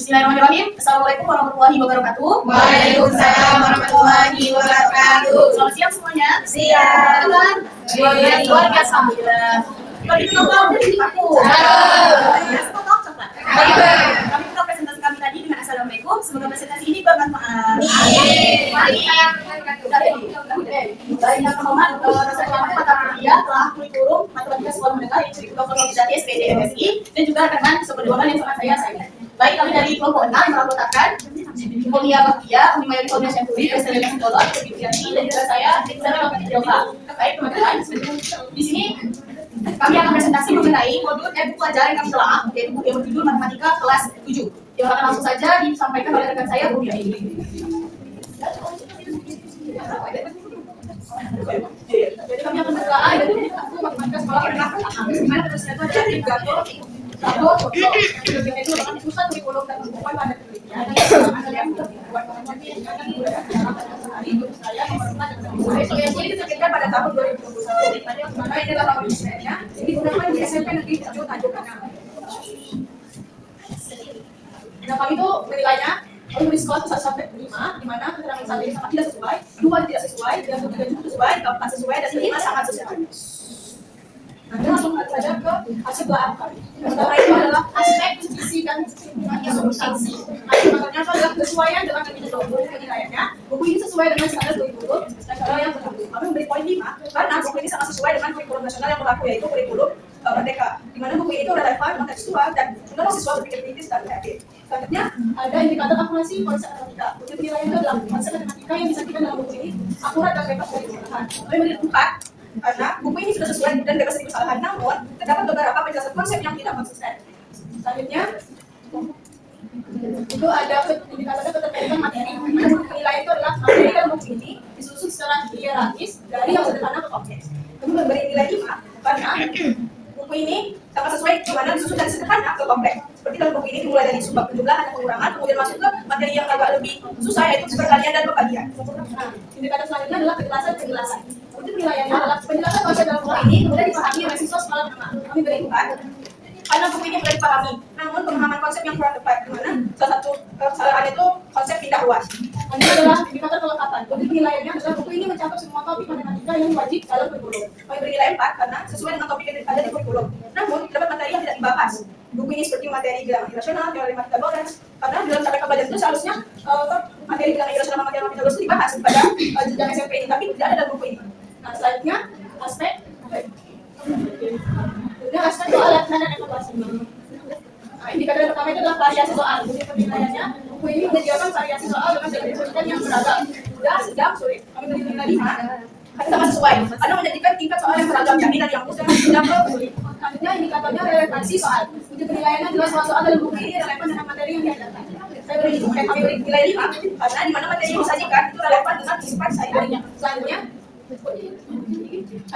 Bismillahirrahmanirrahim. Assalamualaikum warahmatullahi wabarakatuh. Waalaikumsalam warahmatullahi wabarakatuh. Selamat siang semuanya. Siang. Luar biasa. Kalau itu tahu aku. Semua tahu coklat. Kami buka presentasi kami tadi dengan assalamualaikum. Semoga presentasi ini bermanfaat. Baik yang terhormat Dosen Mata Kuliah telah kurikulum matematika sekolah menengah yang cukup Dr. Nobisati SPD MSI dan juga rekan-rekan seperjuangan yang sangat saya sayangi. Baik, kami dari kelompok 6 yang beranggotakan Polia Baktia, Unimayori Polia Syafuri, Presiden Sekolah, Kebijakan, dan juga saya Bapak Jauha. Terkait teman-teman, di sini kami akan presentasi mengenai modul buku pelajaran yang kami telah, yaitu buku yang berjudul Matematika kelas 7. Yang akan langsung saja disampaikan oleh rekan saya, Bu Yai. Jadi kami akan berdoa dari buku matematika sekolah menengah pertama. Dimana terusnya itu ada 3 itu akan pusat kurikulum dan buku pada penelitian. Ada yang buat ini diterbitkan pada tahun 2021. Maka ini adalah tahun desainnya. Digunakan di SMP Negeri 7 Tanjung Pinang. Nah, kami itu menilainya untuk skor 1 sampai 5, di mana keterangan 1 ini sangat tidak sesuai, 2 tidak sesuai, dan 3 cukup sesuai, 4 sesuai, dan 5 sangat sesuai. Nah, kita langsung saja ke hasil belakang. Yang pertama itu adalah aspek isi dan substansi. Makanya itu adalah kesesuaian dengan metode penilaiannya. Buku ini sesuai dengan standar kurikulum nasional yang berlaku. Kami memberi poin 5 karena buku ini sangat sesuai dengan kurikulum nasional yang berlaku, yaitu kurikulum Merdeka. Di mana buku ini relevan, kontekstual, dan mendorong siswa berpikir kritis dan kreatif. Selanjutnya ada indikator akurasi konsep matematika. Untuk penilaian itu adalah konsep matematika yang disajikan dalam buku ini akurat dan bebas dari kesalahan. Kami memberi 4 karena buku ini sudah sesuai dan bebas dari kesalahan, namun terdapat beberapa penjelasan konsep yang tidak konsisten. Selanjutnya itu ada indikator keterkaitan materi. Penilaian itu adalah materi dalam buku ini disusun secara hierarkis dari yang sederhana ke kompleks. Kami memberi nilai 5 karena buku ini sangat sesuai dimana disusun dari sederhana ke kompleks. Seperti dalam buku ini dimulai dari subbab penjumlahan dan pengurangan, kemudian masuk ke materi yang agak lebih susah, yaitu perkalian dan pembagian. Nah, indikator selanjutnya adalah penjelasan. Untuk penilaiannya adalah penjelasan konsep dalam buku ini mudah dipahami oleh siswa sekolah menengah. Kami beri 4 karena buku ini mudah dipahami, namun pemahaman konsep yang kurang tepat, di mana salah satu kesalahan itu konsep pindah ruas. Ini adalah indikator kelengkapan. Untuk penilaiannya adalah buku ini mencakup semua topik matematika yang wajib dalam kurikulum. Kami beri nilai 4 karena sesuai dengan topik yang ada di kurikulum. Namun terdapat materi yang tidak dibahas. Buku ini seperti materi bilangan irasional, teori matematika Lorentz, karena dalam capaian pelajaran itu seharusnya materi bilangan irasional dan matematika Lorentz itu dibahas pada jenjang SMP ini, tapi tidak ada dalam buku ini. Nah, selanjutnya aspek soal latihan dan evaluasi. Nah, indikator yang pertama itu adalah variasi soal. Jadi penilaiannya, buku ini menyediakan variasi soal dengan jenis yang beragam, mudah, sedang, sulit. Kami beri nilai 5 karena sangat sesuai, karena menjadikan tingkat soal yang beragam, jadi dari yang mudah sedang ke sulit. Selanjutnya indikatornya relevansi soal. Untuk penilaiannya adalah soal-soal dalam buku ini relevan dengan materi yang diajarkan. Kami beri nilai 5 karena di mana materi yang disajikan itu relevan dengan sifat sehari-harinya. Selanjutnya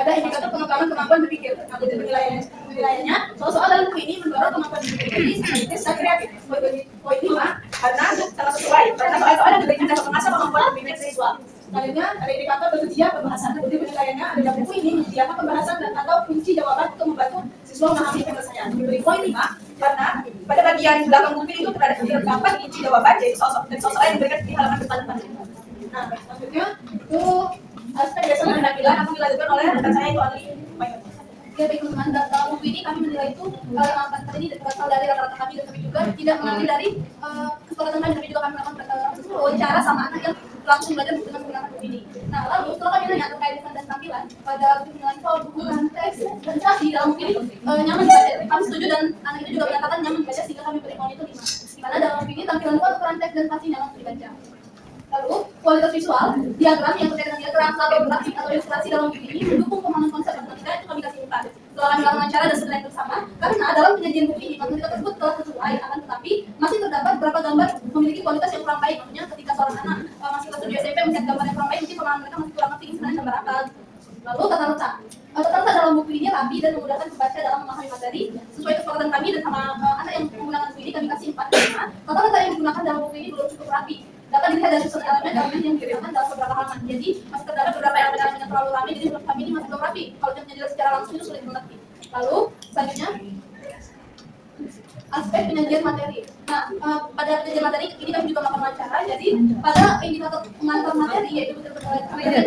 ada indikator pengembangan kemampuan berpikir. Nah, untuk penilaiannya, soal-soal dalam buku ini mendorong kemampuan berpikir kritis dan kreatif. Poin 5 karena sangat sesuai, karena soal-soal yang diberikan dapat mengasah kemampuan berpikir siswa. Selanjutnya ada indikator tersedia pembahasan. Untuk penilaiannya, ada buku ini menyediakan pembahasan dan atau kunci jawaban untuk membantu siswa memahami penyelesaian. Diberi poin 5 karena pada bagian belakang buku itu terdapat kunci jawaban, yaitu soal-soal yang diberikan di halaman depan. Nah, selanjutnya itu aspek dasar penampilan akan dilanjutkan oleh rekan saya itu ahli. Ya, baik teman-teman, dalam buku ini kami menilai itu ini berasal dari rata-rata kami dan kami juga tidak mengambil dari kesepakatan kami juga kami melakukan wawancara sama anak yang langsung belajar dengan menggunakan buku ini. Nah, lalu setelah kami nanya terkait desain dan tampilan pada buku penilaian soal buku dan teks dan ilustrasi dalam buku ini nyaman dibaca. Kami setuju dan anak itu juga menyatakan nyaman dibaca sehingga kami beri poin itu 5. Di mana dalam buku ini tampilan luar ukuran teks dan pasti nyaman dibaca. Lalu, kualitas visual, diagram yang terkait dengan diagram atau grafik atau ilustrasi dalam buku ini mendukung pemahaman konsep matematika itu kami kasih 4. Setelah kami melakukan wawancara dan sebenarnya bersama, karena dalam penyajian buku ini matematika tersebut telah sesuai, akan tetapi masih terdapat beberapa gambar memiliki kualitas yang kurang baik. Maksudnya ketika seorang anak masih kelas 7 SMP melihat gambar yang kurang baik, mungkin pemahaman mereka masih kurang ngerti sebenarnya gambar apa. Lalu tata letak dalam buku ini rapi dan memudahkan membaca dalam memahami materi. Sesuai kesepakatan kami dan sama anak yang menggunakan buku ini, kami kasih 4/5. Tata letak yang digunakan dalam buku ini belum cukup rapi. Dapat dilihat dari susun elemen yang digunakan dalam beberapa halaman. Jadi masih terdapat beberapa elemen yang terlalu ramai, jadi menurut kami ini masih belum rapi. Kalau dijelaskan secara langsung itu sulit mengerti. Lalu selanjutnya aspek penyajian materi. Nah, pada penelitian materi ini kami juga melakukan wawancara. Jadi pada indikator pengantar materi yaitu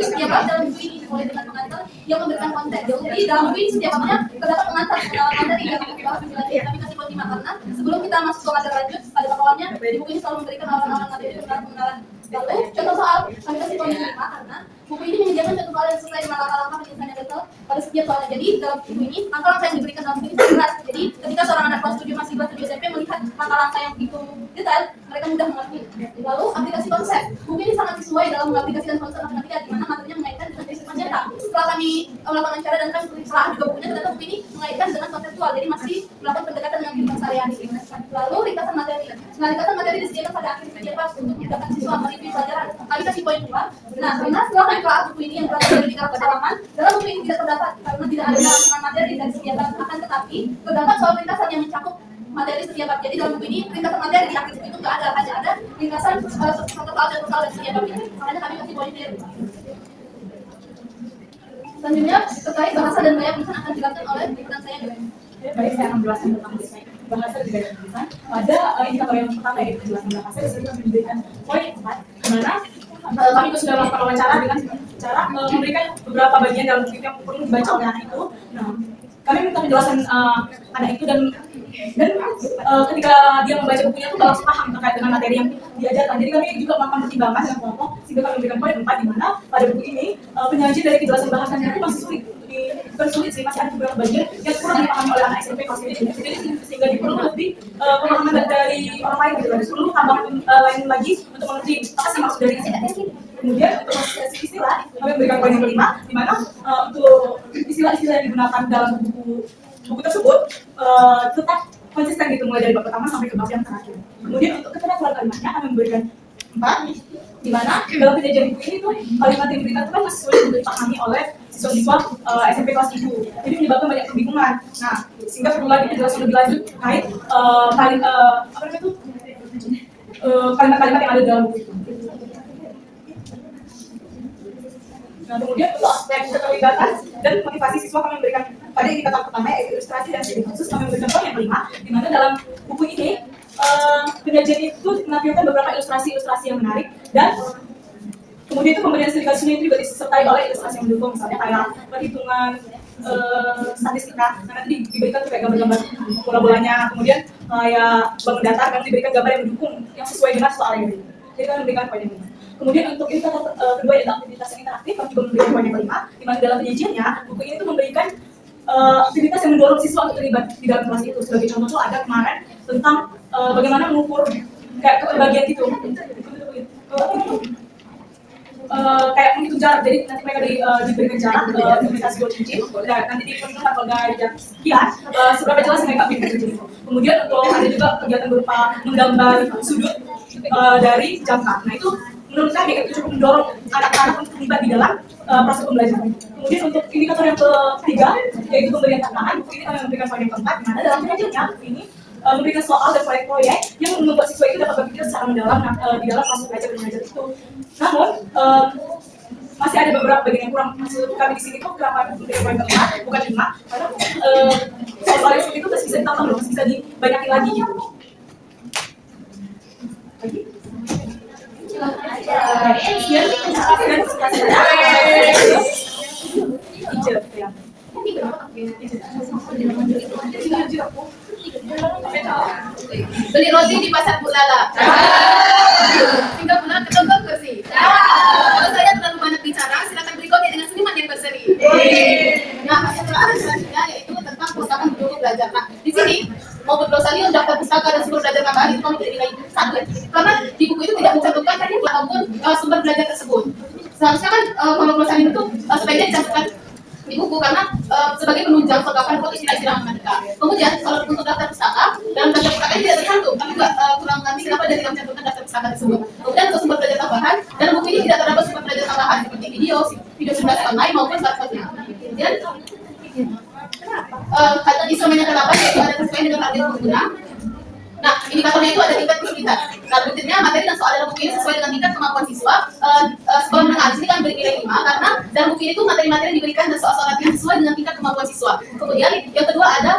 setiap bab dalam buku ini dimulai dengan pengantar yang memberikan konteks. Jadi dalam buku ini setiap babnya terdapat pengantar materi yang akan dibahas lebih lanjut. Kami kasih poin 5 karena sebelum kita masuk ke materi lanjut pada awalnya di buku ini selalu memberikan awal-awal materi dan pengenalan. Lalu contoh soal kami kasih poin 5 karena buku ini menyediakan contoh soal yang sesuai dengan langkah-langkah penyelesaian yang betul pada setiap soalnya. Jadi dalam buku ini langkah-langkah yang diberikan dalam buku ini jelas. Jadi ketika seorang anak kelas 7 masih kelas 7 SMP melihat langkah-langkah yang begitu detail, mereka mudah mengerti. Lalu aplikasi konsep. Buku ini sangat sesuai dalam mengaplikasikan konsep matematika di mana materinya mengaitkan dengan kehidupan nyata. Setelah kami melakukan wawancara dan kami telah juga bukunya, ternyata buku ini mengaitkan dengan konseptual. Jadi masih melakukan pendekatan dengan kehidupan sehari-hari. Lalu ringkasan materi. Nah, ringkasan materi disediakan pada akhir setiap kelas untuk memudahkan siswa mereview pelajaran. Kami kasih poin 2. Nah, karena setelah kami telah buku ini yang telah dari 300 halaman, dalam buku ini tidak terdapat karena tidak ada rangkuman materi dan setiap bab, akan tetapi terdapat soal ringkasan yang mencakup materi setiap bab. Jadi dalam buku ini ringkasan materi di akhir buku itu nggak ada, hanya ada ringkasan satu soal dan setiap bab ini. Makanya kami kasih poin 2. Selanjutnya terkait bahasa dan gaya penulisan akan dilakukan oleh rekan saya. Baik, saya akan menjelaskan tentang bahasa dan gaya penulisan. Pada indikator yang pertama yaitu penjelasan bahasa, di sini kami memberikan poin 4, di mana kami juga sudah melakukan wawancara dengan cara memberikan beberapa bagian dalam buku yang perlu dibaca oleh anak itu. Nah, kami minta penjelasan anak itu dan ketika dia membaca bukunya itu langsung paham terkait dengan materi yang diajarkan. Jadi kami juga melakukan pertimbangan dengan kelompok sehingga kami memberikan poin 4, di mana pada buku ini penyajian dari kejelasan bahasanya itu masih sulit. Bukan sulit sih, masih ada beberapa bagian yang kurang dipahami oleh anak SMP kelas ini. Jadi sehingga diperlukan lebih pemahaman dari orang lain gitu. Perlu tambahan lain lagi untuk mengerti apa sih maksud dari ini. Kemudian untuk istilah kami memberikan poin yang kelima, di mana untuk istilah-istilah yang digunakan dalam buku tersebut tetap konsisten gitu, mulai dari bab pertama sampai ke bab yang terakhir. Kemudian untuk ketentuan kalimatnya kami memberikan 4, di mana dalam penyajian buku ini tuh kalimat yang diberikan itu kan masih sulit untuk dipahami oleh siswa-siswa SMP kelas 1. Jadi menyebabkan banyak kebingungan. Nah, sehingga perlu lagi penjelasan lebih lanjut terkait kalimat-kalimat yang ada dalam buku itu. Nah, kemudian untuk aspek keterlibatan dan motivasi siswa kami memberikan pada indikator pertama yaitu ilustrasi dan studi khusus. Kami memberikan poin yang kelima, di mana dalam buku ini penyajian itu menampilkan beberapa ilustrasi-ilustrasi yang menarik dan kemudian itu pemberian studi kasusnya itu juga disertai oleh ilustrasi yang mendukung, misalnya kayak perhitungan statistika. Nah, nanti diberikan kayak gambar-gambar bola-bolanya, kemudian kayak bangun datar, nanti diberikan gambar yang mendukung yang sesuai dengan soal yang ini. Jadi kami memberikan poin yang kelima. Kemudian untuk indikator kedua yaitu aktivitas yang interaktif, kami juga memberikan poin yang kelima, di mana dalam penyajiannya buku ini tuh memberikan aktivitas yang mendorong siswa untuk terlibat di dalam kelas itu. Sebagai contoh tuh ada kemarin tentang bagaimana mengukur kayak kebagian gitu, kayak menghitung jarak. Jadi nanti mereka diberikan jarak aktivitas 2 cincin, dan nanti diperhitungkan kalau jam sekian seberapa jelas mereka pintar cincin itu. Kemudian untuk ada juga kegiatan berupa menggambar sudut dari jangka. Nah itu menurut kami itu cukup mendorong anak-anak untuk terlibat di dalam proses pembelajaran. Kemudian untuk indikator yang ketiga yaitu pemberian tantangan, ini kami memberikan poin yang keempat, di mana dalam penyajiannya ini memberikan soal dan proyek-proyek yang membuat siswa itu dapat berpikir secara mendalam di dalam proses belajar dan mengajar itu. Namun masih ada beberapa bagian yang kurang. Maksud kami di sini tuh kenapa memberikan poin keempat bukan 5, karena soal yang seperti itu masih bisa ditambah loh, masih bisa dibanyakin lagi gitu. Beli roti di pasar Bulala. Tinggal pulang ke toko kursi. Kalau saya terlalu banyak bicara, silakan berikutnya dengan seniman yang berseri. Nah, hasil selanjutnya yaitu tentang pustaka pendukung belajar. Nah, di sini mau berglosarium daftar pustaka dan sumber belajar tambahan itu kami tidak nilai 1 karena di buku itu tidak mencantumkan ataupun sumber belajar tersebut. Seharusnya kan kalau glosarium itu sebaiknya dicantumkan di buku karena sebagai penunjang kelengkapan buat istilah-istilah matematika. Kemudian kalau untuk daftar pustaka dalam daftar pustaka ini tidak tercantum, kami juga kurang ngerti kenapa dari kami cantumkan daftar pustaka tersebut. Kemudian untuk sumber belajar tambahan dalam buku ini tidak terdapat sumber belajar tambahan seperti video simulasi online maupun smartphone. Kemudian instrumen yang ke-8 yaitu ada sesuai dengan target pengguna. Nah, indikatornya itu ada tingkat kesulitan. Nah, berikutnya materi dan soal dalam buku ini sesuai dengan tingkat kemampuan siswa. Sekolah menengah di sini kan beri nilai 5 karena dalam buku ini tuh materi-materi yang diberikan dan soal-soal latihan sesuai dengan tingkat kemampuan siswa. Kemudian yang kedua ada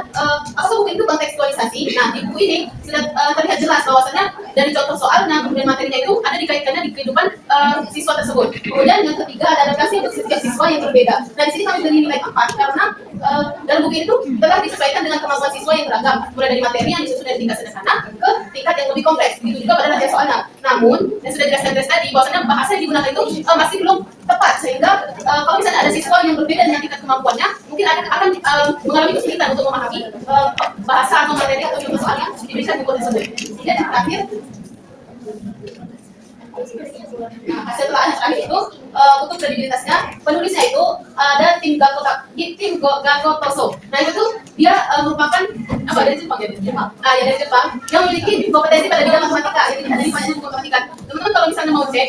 apakah buku itu kontekstualisasi. Nah, di buku ini terlihat jelas bahwasannya dari contoh soalnya kemudian materinya itu ada dikaitkannya di kehidupan siswa tersebut. Kemudian yang ketiga ada adaptasi untuk setiap siswa yang berbeda. Nah di sini kami beri nilai 4 karena dalam buku itu telah disesuaikan dengan kemampuan siswa yang beragam, mulai dari materi yang disusun dari tingkat sederhana ke tingkat yang lebih kompleks. Begitu juga pada latihan soalnya. Namun yang sudah dijelaskan tadi bahwasanya bahasa yang digunakan itu masih belum tepat, sehingga kalau misalnya ada siswa yang berbeda dengan tingkat kemampuannya, mungkin akan mengalami kesulitan untuk memahami bahasa atau materi atau contoh soal yang diberikan buku tersebut. Kemudian yang terakhir, hasil telaah terakhir itu untuk kredibilitasnya, penulisnya itu ada tim Gakotoso. Nah itu tuh dia merupakan apa, dari Jepang ya? Ya dari Jepang yang memiliki kompetensi pada bidang matematika. Jadi ada di banyak buku matematika. Teman-teman kalau misalnya mau cek,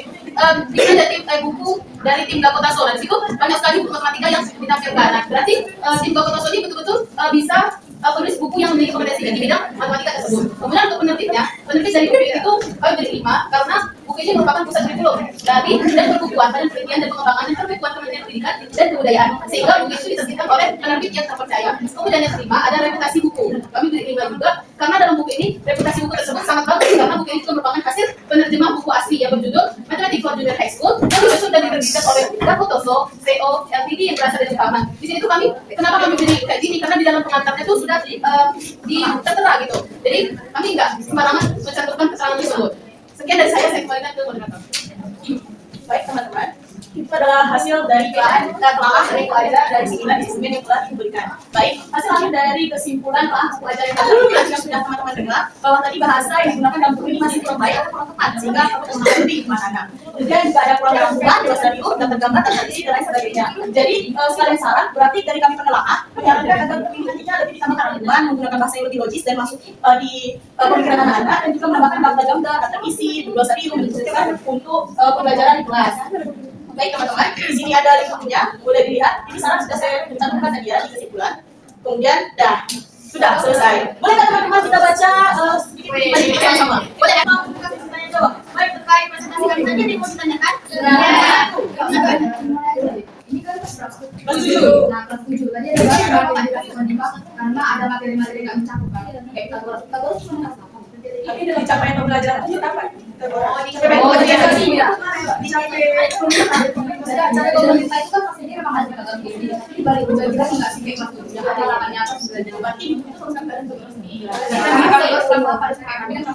di sini ada buku dari tim Gakotoso. Dan di situ banyak sekali buku matematika yang ditampilkan. Nah berarti tim Gakotoso ini betul-betul bisa penulis buku yang memiliki kompetensi di bidang matematika tersebut. Kemudian untuk penerbitnya, penerbit dari buku itu kami beri 5 karena buku ini merupakan pusat kurikulum dari dan perbukuan pada penelitian dan pengembangan dan perbukuan Kementerian Pendidikan dan Kebudayaan, sehingga buku itu diterbitkan oleh penerbit yang terpercaya. Kemudian yang kelima ada reputasi buku. Kami beri 5 juga karena dalam buku ini reputasi buku tersebut sangat bagus karena buku ini juga merupakan hasil penerjemah buku asli yang berjudul Mathematics for Junior High School yang disusun dan diterbitkan oleh Gakotoso CO Ltd yang berasal dari Jepang. Di sini tuh kenapa kami beri kayak gini, karena di dalam pengantarnya itu sudah tertera gitu. Jadi kami nggak sembarangan mencantumkan keterangan tersebut. Sekian dari saya kembalikan ke moderator. Baik teman-teman, itu adalah hasil dari telaah dari pelajaran dari sembilan disiplin yang telah diberikan. Baik, hasil akhir dari kesimpulan pelajaran yang tadi yang sudah teman-teman dengar bahwa tadi bahasa yang digunakan dalam buku ini masih kurang baik atau kurang tepat, sehingga kamu teman lebih gimana. Kemudian juga ada kurang gabungan, jelas dari itu dan tergambar dan terisi dan lain sebagainya. Jadi sekalian saran, berarti dari kami penelaah menyarankan agar buku ini nantinya lebih ditambahkan argumen, menggunakan bahasa yang lebih logis dan masuk di pemikiran anak-anak, dan juga menambahkan gambar-gambar, daftar isi, glosarium untuk pembelajaran di kelas. Baik teman-teman, di sini ada link bukunya, boleh dilihat. Ini saran sudah saya cantumkan tadi ya di kesimpulan. Kemudian, sudah selesai. Boleh kan teman-teman kita baca sedikit bersama-sama? Boleh ya? Jawab. Baik, terkait masing-masing kali saja yang mau ditanyakan? Ini kan kelas berapa? Kelas 7. Nah, kelas 7 tadi ada berapa karena ada materi-materi nggak mencakup kan? Kita baru cuma kelas 8. Tapi dari capaian pembelajaran itu apa? Dicapai pemerintah itu kan pastinya memang ada kata begini. Tapi balik kita nggak sih kayak kelas 7 ada lapannya atas sudah jauh. Berarti itu urusan kalian terus nih. Kami kan kelas 8. Kami ada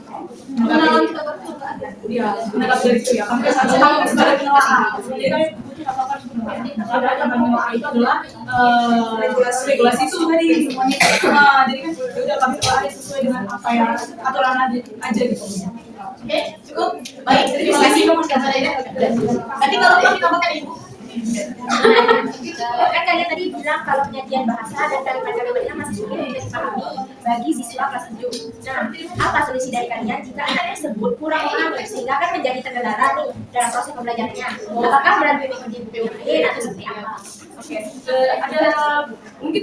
pengenalan kita berdua ada. Iya, penerapan dari itu ya. Sampai saat ini sebagai penelaah. Jadi kami butuh apa-apa sebenarnya. Karena yang penelaah itu adalah regulasi itu tadi semuanya. Nah, jadi kan sudah kami telah sesuai dengan apa yang aturan aja gitu. Oke, cukup. Baik, terima kasih. Nanti kalau mau ditambahkan ibu. Kan kalian tadi bilang kalau penyajian bahasa dan kalimat-kalimatnya masih sulit untuk dipahami bagi siswa kelas 7. Nah, apa solusi dari kalian jika anak tersebut kurang mengerti sehingga akan menjadi terkendala nih dalam proses pembelajarannya? Apakah melalui mengikuti buku yang lain atau seperti apa? Oke, ada mungkin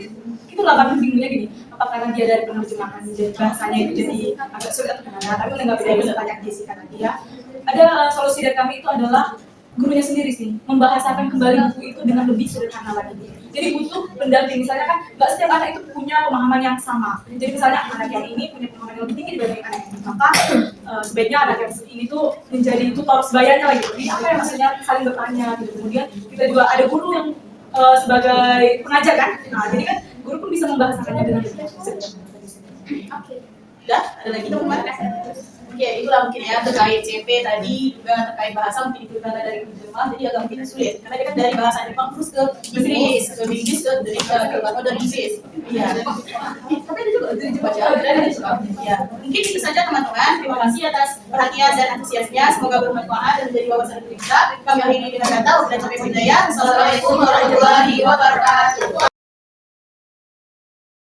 itulah kami bingungnya gini. Apa karena dia dari penerjemahan jadi bahasanya itu jadi agak sulit atau gimana? Tapi nggak bisa tanya Jessica tadi ya. Ada solusi dari kami itu adalah gurunya sendiri sih, membahasakan kembali buku itu dengan lebih sederhana lagi. Jadi butuh pendamping, misalnya kan nggak setiap anak itu punya pemahaman yang sama. Jadi misalnya anak yang ini punya pemahaman yang lebih tinggi dibanding anak yang ini, maka sebaiknya anak yang ini tuh menjadi tutor sebayanya lagi. Jadi apa yang maksudnya saling bertanya gitu. Kemudian kita juga ada guru yang sebagai pengajar kan. Nah jadi kan guru pun bisa membahasakannya dengan lebih sederhana. Oke. Udah, ada lagi teman-teman? Ya itulah mungkin ya terkait CP tadi, juga terkait bahasa mungkin itu karena dari penerjemah jadi agak mungkin sulit karena dia kan dari bahasa Jepang terus ke Inggris dari Inggris. Iya. Tapi ada juga dari Jepang ya. Mungkin itu saja teman-teman. Terima kasih atas perhatian dan antusiasnya. Semoga bermanfaat dan menjadi wawasan kita. Kami akhiri dengan kata wabillahi taufiq wal hidayah. Wassalamualaikum warahmatullahi wabarakatuh.